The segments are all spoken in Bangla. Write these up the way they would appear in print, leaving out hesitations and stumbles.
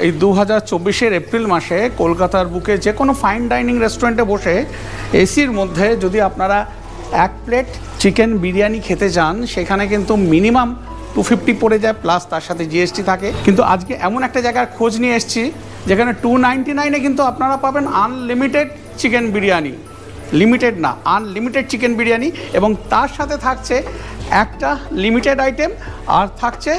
এই 2024-এর এপ্রিল মাসে কলকাতার বুকে যে কোনো ফাইন ডাইনিং রেস্টুরেন্টে বসে এসির মধ্যে যদি আপনারা এক প্লেট চিকেন বিরিয়ানি খেতে যান, সেখানে কিন্তু মিনিমাম 250 পড়ে যায়, প্লাস তার সাথে জিএসটি থাকে। কিন্তু আজকে এমন একটা জায়গার খোঁজ নিয়ে এসেছি যেখানে 299-এ কিন্তু আপনারা পাবেন আনলিমিটেড চিকেন বিরিয়ানি। লিমিটেড না, আনলিমিটেড চিকেন বিরিয়ানি, এবং তার সাথে থাকছে একটা লিমিটেড আইটেম আর থাকছে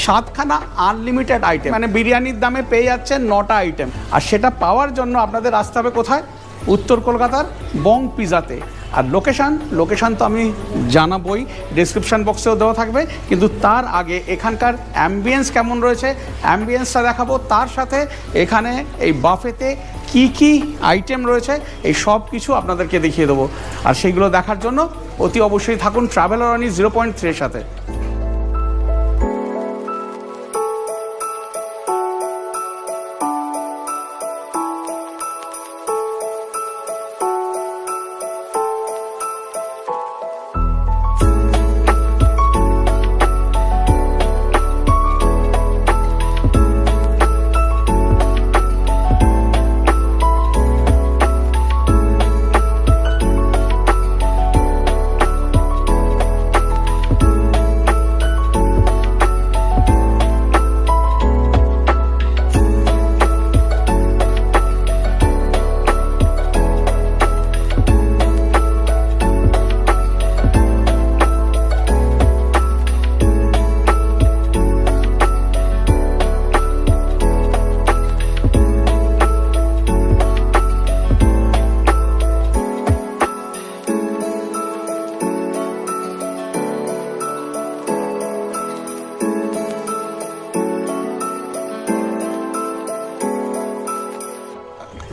7খানা আনলিমিটেড আইটেম। মানে বিরিয়ানির দামে পেয়ে যাচ্ছেন 9টা আইটেম। আর সেটা পাওয়ার জন্য আপনাদের আসতে হবে কোথায়? উত্তর কলকাতার বং পিজাতে। আর লোকেশান তো আমি জানাবই, ডেসক্রিপশান বক্সেও দেওয়া থাকবে। কিন্তু তার আগে এখানকার অ্যাম্বিয়েন্স কেমন রয়েছে, অ্যাম্বিয়েন্সটা দেখাবো। তার সাথে এখানে এই বাফেতে কি কি আইটেম রয়েছে, এই সব কিছু আপনাদেরকে দেখিয়ে দেবো। আর সেইগুলো দেখার জন্য অতি অবশ্যই থাকুন ট্রাভেলার রানি 0.3-এর সাথে।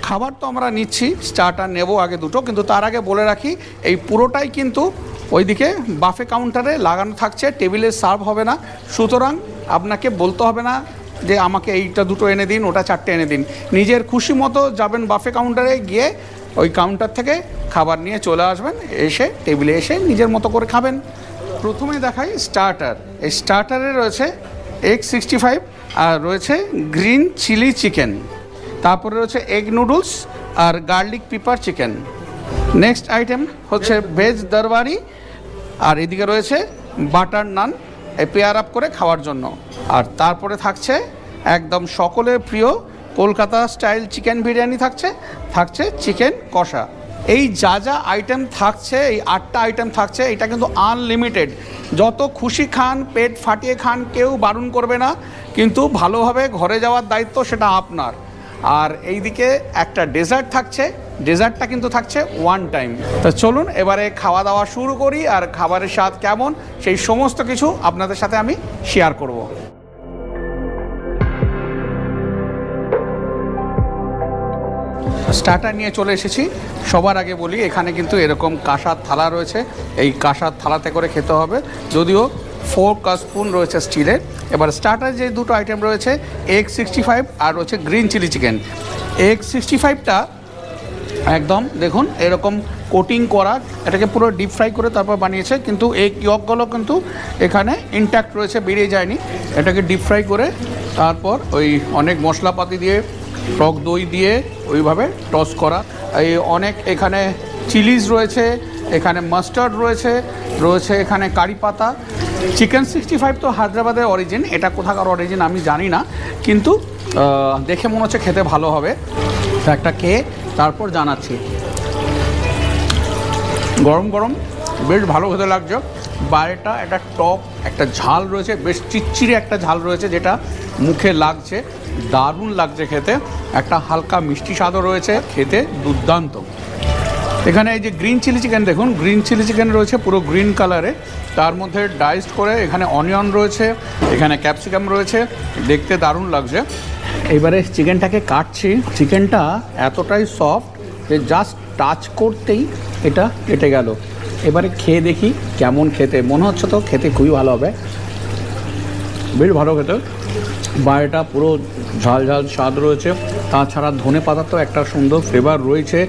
খাবার তো আমরা নিচ্ছি, স্টার্টার নেব আগে দুটো। কিন্তু তার আগে বলে রাখি, এই পুরোটাই কিন্তু ওইদিকে বাফে কাউন্টারে লাগানো থাকছে, টেবিলে সার্ভ হবে না। সুতরাং আপনাকে বলতে হবে না যে আমাকে এইটা দুটো এনে দিন, ওটা 4টে এনে দিন। নিজের খুশি মতো যাবেন বাফে কাউন্টারে, গিয়ে ওই কাউন্টার থেকে খাবার নিয়ে চলে আসবেন, এসে টেবিলে এসে নিজের মতো করে খাবেন। প্রথমে দেখাই স্টার্টার। এই স্টার্টারে রয়েছে এগ 65 আর রয়েছে গ্রিন চিলি চিকেন, তারপরে রয়েছে এগ নুডলস আর garlic pepper chicken. Next item হচ্ছে ভেজ দরবারি, আর এদিকে রয়েছে বাটার নান, এই পেয়ার আপ করে খাওয়ার জন্য। আর তারপরে থাকছে একদম সকলের প্রিয় কলকাতা স্টাইল চিকেন বিরিয়ানি, থাকছে চিকেন কষা। এই যা আইটেম থাকছে, এই 8টা আইটেম থাকছে, এটা কিন্তু আনলিমিটেড। যত খুশি খান, পেট ফাটিয়ে খান, কেউ বারণ করবে না। কিন্তু ভালোভাবে ঘরে যাওয়ার দায়িত্ব সেটা আপনার। আর এইদিকে একটা ডেজার্ট থাকছে, ডেজার্টটা কিন্তু থাকছে ওয়ান টাইম। তো চলুন এবারে খাওয়া দাওয়া শুরু করি, আর খাবারের স্বাদ কেমন সেই সমস্ত কিছু আপনাদের সাথে আমি শেয়ার করব। স্টার্টার নিয়ে চলে এসেছি। সবার আগে বলি, এখানে কিন্তু এরকম কাঁসার থালা রয়েছে, এই কাঁসার থালাতে করে খেতে হবে, যদিও ফোর্ক আর স্পুন রয়েছে স্টিলের। এবার স্টার্টার যে দুটো আইটেম রয়েছে, এগ 65 আর রয়েছে গ্রিন চিলি চিকেন। এগ 65টা একদম দেখুন এরকম কোটিং করা, এটাকে পুরো ডিপ ফ্রাই করে তারপর বানিয়েছে, কিন্তু এগ ইয়কগুলো কিন্তু এখানে ইনট্যাক্ট রয়েছে, বেরিয়ে যায়নি। এটাকে ডিপ ফ্রাই করে তারপর ওই অনেক মশলাপাতি দিয়ে, টক দই দিয়ে ওইভাবে টস করা। এই অনেক এখানে চিলিজ রয়েছে, এখানে মাস্টার্ড রয়েছে এখানে কারি পাতা। চিকেন 65 তো হায়দ্রাবাদের অরিজিন, এটা কোথাকার অরিজিন আমি জানি না, কিন্তু দেখে মনে হচ্ছে খেতে ভালো হবে। তো একটা খেয়ে তারপর জানাচ্ছি। গরম গরম বেশ ভালো খেতে লাগছে। বাইরেটা একটা টক একটা ঝাল রয়েছে, বেশ চিটচিড়ে একটা ঝাল রয়েছে, যেটা মুখে লাগছে, দারুণ লাগছে খেতে। একটা হালকা মিষ্টি স্বাদও রয়েছে, খেতে দুর্দান্ত। এখানে এই যে গ্রিন চিলি চিকেন দেখুন, গ্রিন চিলি চিকেন রয়েছে পুরো গ্রিন কালারে, তার মধ্যে ডাইসড করে এখানে অনিয়ন রয়েছে, এখানে ক্যাপসিকাম রয়েছে, দেখতে দারুণ লাগছে। এবারে চিকেনটাকে কাটছি, চিকেনটা এতটাই সফট যে জাস্ট টাচ করতেই এটা কেটে গেল। এবারে খেয়ে দেখি কেমন খেতে, মনে হচ্ছে তো খেতে খুবই ভালো হবে, বেশ ভালো খেতে। বাইরেটা পুরো ঝাল ঝাল স্বাদ রয়েছে, তাছাড়া ধনে পাতার তো একটা সুন্দর ফ্লেভার রয়েছে,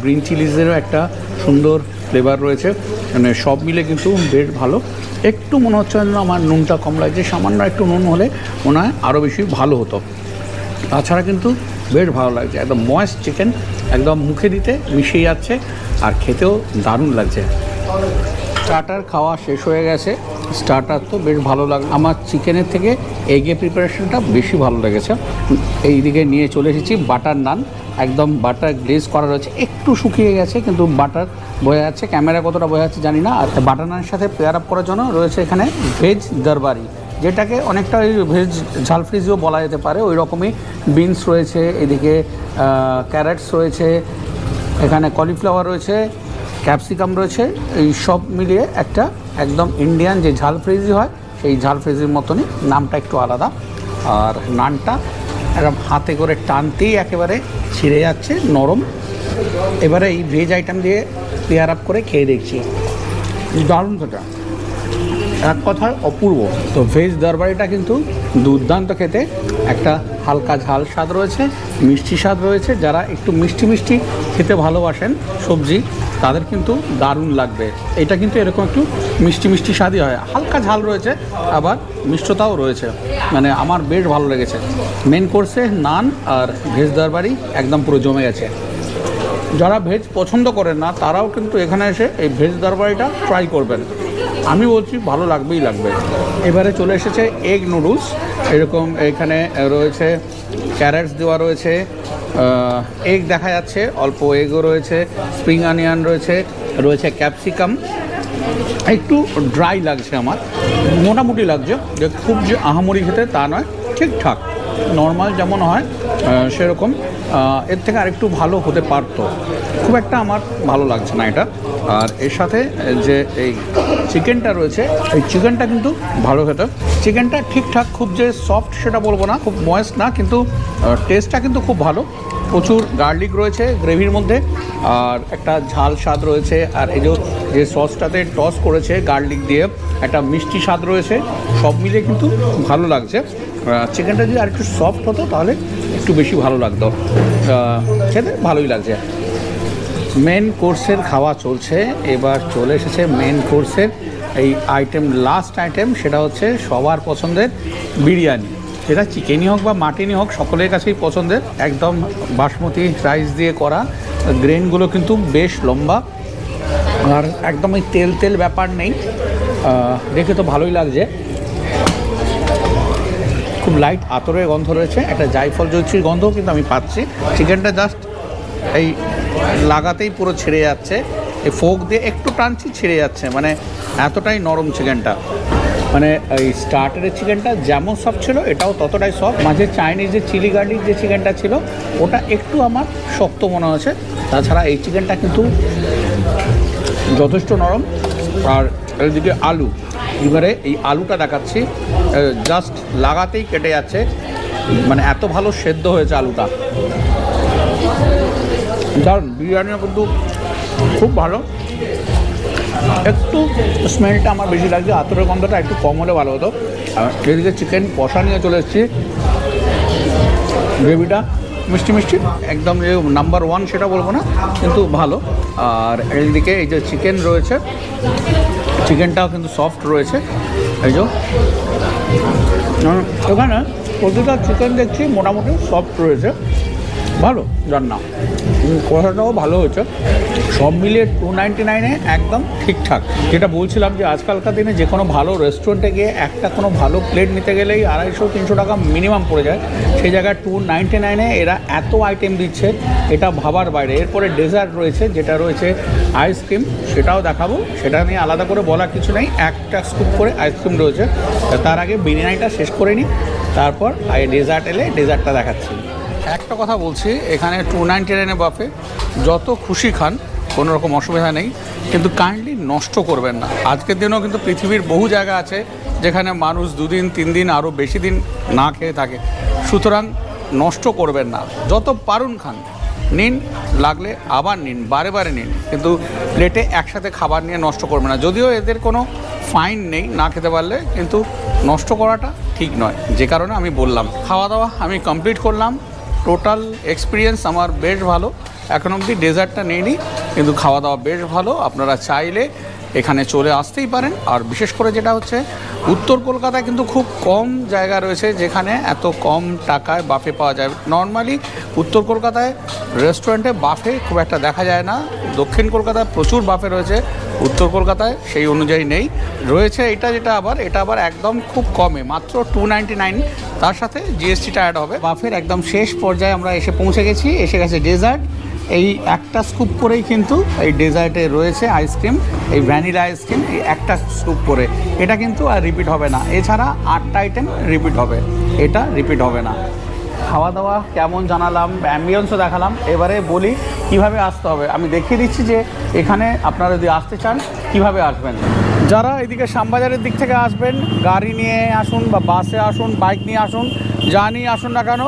গ্রিন চিলিজেরও একটা সুন্দর ফ্লেভার রয়েছে, মানে সব মিলে কিন্তু বেশ ভালো। একটু মনে হচ্ছে যেন আমার নুনটা কম লাগছে, সামান্য একটু নুন হলে মনে হয় আরও বেশি ভালো হতো। তাছাড়া কিন্তু বেশ ভালো লাগছে, একদম ময়েস্ট চিকেন, একদম মুখে দিতে মিশিয়ে যাচ্ছে আর খেতেও দারুণ লাগছে। স্টার্টার খাওয়া শেষ হয়ে গেছে। স্টার্টার তো বেশ ভালো লাগে, আমার চিকেনের থেকে এগের প্রিপারেশনটা বেশি ভালো লেগেছে। এইদিকে নিয়ে চলে এসেছি বাটার নান, একদম বাটার গ্লেজ করা রয়েছে, একটু শুকিয়ে গেছে কিন্তু বাটার বোঝা যাচ্ছে, ক্যামেরা কতটা বোঝা যাচ্ছে জানি না। আর বাটার নানের সাথে পেয়ার আপ করার জন্য রয়েছে এখানে ভেজ দরবারি, যেটাকে অনেকটা ওই ভেজ ঝাল ফ্রিজিও বলা যেতে পারে, ওই রকমই। বিনস রয়েছে, এদিকে ক্যারেটস রয়েছে, এখানে কলিফ্লাওয়ার রয়েছে, ক্যাপসিকাম রয়েছে, এই সব মিলিয়ে একটা একদম ইন্ডিয়ান যে ঝাল ফ্রিজি হয় সেই ঝাল ফ্রিজির মতনই, নামটা একটু আলাদা। আর নানটা একদম হাতে করে টানতেই একেবারে ছিঁড়ে যাচ্ছে, নরম। এবারে এই ভেজ আইটেম দিয়ে পেয়ার আপ করে খেয়ে দেখছি, দারুণ খেতে, এক কথায় অপূর্ব। তো ভেজ দরবারিটা কিন্তু দুর্দান্ত খেতে, একটা হালকা ঝাল স্বাদ রয়েছে, মিষ্টি স্বাদ রয়েছে। যারা একটু মিষ্টি মিষ্টি খেতে ভালোবাসেন সবজি, তাদের কিন্তু দারুণ লাগবে। এটা কিন্তু এরকম একটু মিষ্টি মিষ্টি স্বাদই হয়, হালকা ঝাল রয়েছে আবার মিষ্টতাও রয়েছে, মানে আমার বেশ ভালো লেগেছে। মেন কোর্সে নান আর ভেজ দরবারি একদম পুরো জমে গেছে। যারা ভেজ পছন্দ করেন না তারাও কিন্তু এখানে এসে এই ভেজ দরবারিটা ট্রাই করবেন, আমি বলছি ভালো লাগবেই লাগবে। এবারে চলে এসেছে এগ নুডলস, এরকম এখানে রয়েছে ক্যারেটস দেওয়া রয়েছে, এগ দেখা যাচ্ছে, অল্প এগও রয়েছে, স্প্রিং অনিয়ন রয়েছে, রয়েছে ক্যাপসিকাম। একটু ড্রাই লাগছে আমার, মোটামুটি লাগছে, যে খুব যে আহামরি খেতে তা নয়, ঠিকঠাক নর্মাল যেমন হয় সেরকম। এর থেকে আরেকটু ভালো হতে পারতো, খুব একটা আমার ভালো লাগছে না এটা। আর এর সাথে যে এই চিকেনটা রয়েছে, এই চিকেনটা কিন্তু ভালো খেতে, চিকেনটা ঠিকঠাক, খুব যে সফট সেটা বলবো না, খুব ময়েস্ট না, কিন্তু টেস্টটা কিন্তু খুব ভালো। প্রচুর গার্লিক রয়েছে গ্রেভির মধ্যে, আর একটা ঝাল স্বাদ রয়েছে, আর এই যে সসটাতে টস করেছে গার্লিক দিয়ে, একটা মিষ্টি স্বাদ রয়েছে, সব মিলিয়ে কিন্তু ভালো লাগছে। চিকেনটা যদি আর একটু সফট হতো তাহলে একটু বেশি ভালো লাগতো, খেতে ভালোই লাগছে। মেন কোর্সের খাওয়া চলছে, এবার চলে এসেছে মেন কোর্সের এই আইটেম, লাস্ট আইটেম, সেটা হচ্ছে সবার পছন্দের বিরিয়ানি। সেটা চিকেনই হোক বা মাটনই হোক, সকলের কাছেই পছন্দের। একদম বাসমতি রাইস দিয়ে করা, গ্রেনগুলো কিন্তু বেশ লম্বা, আর একদম ওই তেল তেল ব্যাপার নেই, দেখে তো ভালোই লাগছে। খুব লাইট আতরের গন্ধ রয়েছে, একটা জায়ফল জয়ত্রীর গন্ধও কিন্তু আমি পাচ্ছি। চিকেনটা জাস্ট এই লাগাতেই পুরো ছিঁড়ে যাচ্ছে, এই ফোক দিয়ে একটু টানছি ছিঁড়ে যাচ্ছে, মানে এতটাই নরম চিকেনটা। মানে এই স্টার্টারের চিকেনটা যেমন সফট ছিল এটাও ততটাই সফট। মাঝে চাইনিজ যে চিলি গার্লিক যে চিকেনটা ছিল ওটা একটু আমার শক্ত মনে হয়েছে, তাছাড়া এই চিকেনটা কিন্তু যথেষ্ট নরম। আর এদিকে আলু, এবারে এই আলুটা দেখাচ্ছি, জাস্ট লাগাতেই কেটে যাচ্ছে, মানে এত ভালো সেদ্ধ হয়েছে আলুটা। দারুণ, বিরিয়ানিও কিন্তু খুব ভালো। একটু স্মেলটা আমার বেশি লাগছে, আতরের গন্ধটা একটু কম হলে ভালো হতো। আর এদিকে চিকেন কষা নিয়ে চলে এসেছি, গ্রেভিটা মিষ্টি মিষ্টি, একদম যে নাম্বার ওয়ান সেটা বলবো না, কিন্তু ভালো। আর এদিকে এই যে চিকেন রয়েছে, চিকেনটাও কিন্তু সফট রয়েছে। এই যে এখানে প্রতিটা চিকেন দেখছি মোটামুটি সফট রয়েছে, ভালো রান্না, কষাটাও ভালো হয়েছে। সব মিলিয়ে 299-এ একদম ঠিকঠাক। যেটা বলছিলাম যে আজকালকার দিনে যে কোনো ভালো রেস্টুরেন্টে গিয়ে একটা কোনো ভালো প্লেট নিতে গেলেই 250-300 টাকা মিনিমাম পড়ে যায়, সেই জায়গায় 299-এ এরা এত আইটেম দিচ্ছে, এটা ভাবার বাইরে। এরপরে ডেজার্ট রয়েছে, যেটা রয়েছে আইসক্রিম, সেটাও দেখাবো, সেটা নিয়ে আলাদা করে বলার কিছু নেই। একটা স্কুপ করে আইসক্রিম রয়েছে, তার আগে বিরিয়ানিটা শেষ করে নিই, তারপর ডেজার্ট এলে ডেজার্টটা দেখাচ্ছি। একটা কথা বলছি, এখানে 299 বাফে যত খুশি খান, কোনো রকম অসুবিধা নেই, কিন্তু কাইন্ডলি নষ্ট করবেন না। আজকের দিনেও কিন্তু পৃথিবীর বহু জায়গা আছে যেখানে মানুষ 2 দিন 3 দিন আরও বেশি দিন না খেয়ে থাকে, সুতরাং নষ্ট করবেন না। যত পারুন খান, নিন, লাগলে আবার নিন, বারে বারে নিন, কিন্তু প্লেটে একসাথে খাবার নিয়ে নষ্ট করবেন না। যদিও এদের কোনো ফাইন নেই না খেতে পারলে, কিন্তু নষ্ট করাটা ঠিক নয়, যে কারণে আমি বললাম। খাওয়া দাওয়া আমি কমপ্লিট করলাম, টোটাল এক্সপিরিয়েন্স আমার বেশ ভালো। এখন অবধি ডেজার্টটা নেইনি, কিন্তু খাওয়া দাওয়া বেশ ভালো। আপনারা চাইলে এখানে চলে আসতেই পারেন। আর বিশেষ করে যেটা হচ্ছে উত্তর কলকাতায় কিন্তু খুব কম জায়গা রয়েছে যেখানে এত কম টাকায় বাফে পাওয়া যায়। নর্মালি উত্তর কলকাতায় রেস্টুরেন্টে বাফে খুব একটা দেখা যায় না, দক্ষিণ কলকাতায় প্রচুর বাফে রয়েছে, উত্তর কলকাতায় সেই অনুযায়ী নেই। রয়েছে এটা আবার একদম খুব কমে, মাত্র 299, তার সাথে জিএসটিটা অ্যাড হবে। বাফের একদম শেষ পর্যায়ে আমরা এসে পৌঁছে গেছি, এসে গেছে ডেজার্ট। এই একটা স্কুপ করেই কিন্তু এই ডেজার্টে রয়েছে আইসক্রিম, এই ভ্যানিলা আইসক্রিম, এই একটা স্কুপ করে, এটা কিন্তু আর রিপিট হবে না। এছাড়া 8টা আইটেম রিপিট হবে, এটা রিপিট হবে না। খাওয়া দাওয়া কেমন জানালাম, অ্যাম্বিয়েন্সও দেখালাম। এবারে বলি কিভাবে আসতে হবে। আমি দেখিয়ে দিচ্ছি যে এখানে আপনারা যদি আসতে চান কিভাবে আসবেন। যারা এদিকে শ্যামবাজারের দিক থেকে আসবেন, গাড়ি নিয়ে আসুন বা বাসে আসুন, বাইক নিয়ে আসুন, যা নিয়ে আসুন না কেন,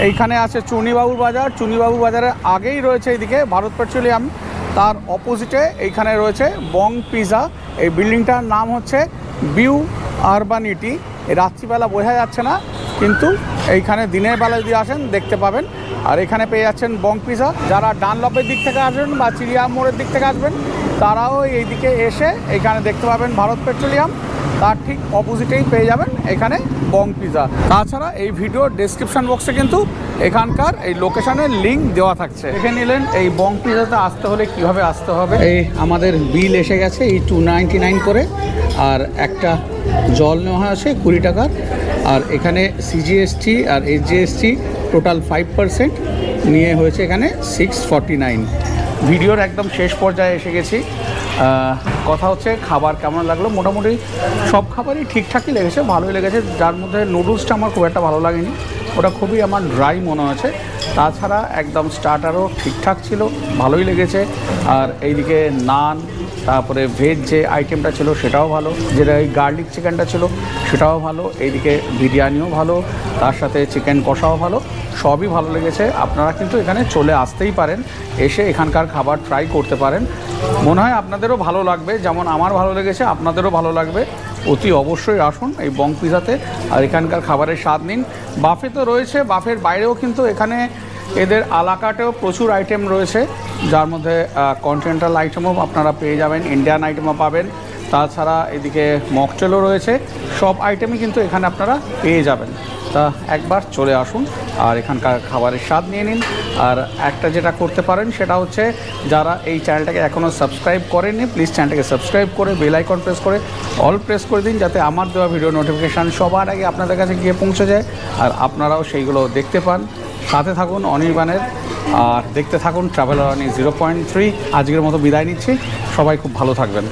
এইখানে আছে চুনিবাবুর বাজার। চুনিবাবু বাজারের আগেই রয়েছে এইদিকে ভারত পেট্রোলিয়াম, তার অপোজিটে এইখানে রয়েছে বং পিজা। এই বিল্ডিংটার নাম হচ্ছে বিউ আরবানিটি। রাত্রিবেলা বোঝা যাচ্ছে না, কিন্তু এইখানে দিনের বেলা যদি আসেন দেখতে পাবেন। আর এখানে পেয়ে যাচ্ছেন বং পিজা। যারা ডানলপের দিক থেকে আসবেন বা চিড়িয়া মোড়ের দিক থেকে আসবেন, তারাও এইদিকে এসে এখানে দেখতে পাবেন ভারত পেট্রোলিয়াম, তার ঠিক অপোজিটেই পেয়ে যাবেন এখানে বং পিজা। তাছাড়া এই ভিডিওর ডেসক্রিপশন বক্সে কিন্তু এখানকার এই লোকেশনের লিঙ্ক দেওয়া থাকছে। দেখে নিলেন এই বং পিজাতে আসতে হলে কিভাবে আসতে হবে। এই আমাদের বিল এসে গেছে এই 299 করে, আর একটা জল নেওয়া হয়েছে 20 টাকার। আর এখানে সিজিএসটি আর এইচজিএসটি টোটাল 5% নিয়ে হয়েছে এখানে 649। ভিডিওর একদম শেষ পর্যায়ে এসে গেছি। কথা হচ্ছে খাবার কেমন লাগলো। মোটামুটি সব খাবারই ঠিকঠাকই লেগেছে, ভালোই লেগেছে। যার মধ্যে নুডলসটা আমার খুব একটা ভালো লাগেনি, ওটা খুবই আমার ড্রাই মনে হয়েছে। তাছাড়া একদম স্টার্টারও ঠিকঠাক ছিল, ভালোই লেগেছে। আর এইদিকে নান, তারপরে ভেজ যে আইটেমটা ছিল সেটাও ভালো, যেটা এই গার্লিক চিকেনটা ছিল সেটাও ভালো। এইদিকে বিরিয়ানিও ভালো, তার সাথে চিকেন কষাও ভালো, সবই ভালো লেগেছে। আপনারা কিন্তু এখানে চলে আসতেই পারেন, এসে এখানকার খাবার ট্রাই করতে পারেন। মনে হয় আপনাদেরও ভালো লাগবে, যেমন আমার ভালো লেগেছে আপনাদেরও ভালো লাগবে। অতি অবশ্যই আসুন এই বং পিজাতে আর এখানকার খাবারের স্বাদ নিন। বাফে তো রয়েছে, বাফের বাইরেও কিন্তু এখানে এদের আলাকাটেও প্রচুর আইটেম রয়েছে, যার মধ্যে কন্টিনেন্টাল আইটেমও আপনারা পেয়ে যাবেন, ইন্ডিয়ান আইটেমও পাবেন। তাছাড়া এদিকে মকটেলও রয়েছে, সব আইটেমই কিন্তু এখানে আপনারা পেয়ে যাবেন। তা একবার চলে আসুন আর এখানকার খাবারের স্বাদ নিয়ে নিন। আর একটা যেটা করতে পারেন সেটা হচ্ছে, যারা এই চ্যানেলটাকে এখনও সাবস্ক্রাইব করেননি, প্লিজ চ্যানেলটাকে সাবস্ক্রাইব করে বেল আইকন প্রেস করে অল প্রেস করে দিন, যাতে আমার দেওয়া ভিডিও নোটিফিকেশান সবার আগে আপনাদের কাছে গিয়ে পৌঁছে যায় আর আপনারাও সেইগুলো দেখতে পান। সাথে থাকুন অনির্বাণের, আর দেখতে থাকুন ট্রাভেলার অনি 0.3। আজকের মতো বিদায় নিচ্ছি, সবাই খুব ভালো থাকবেন।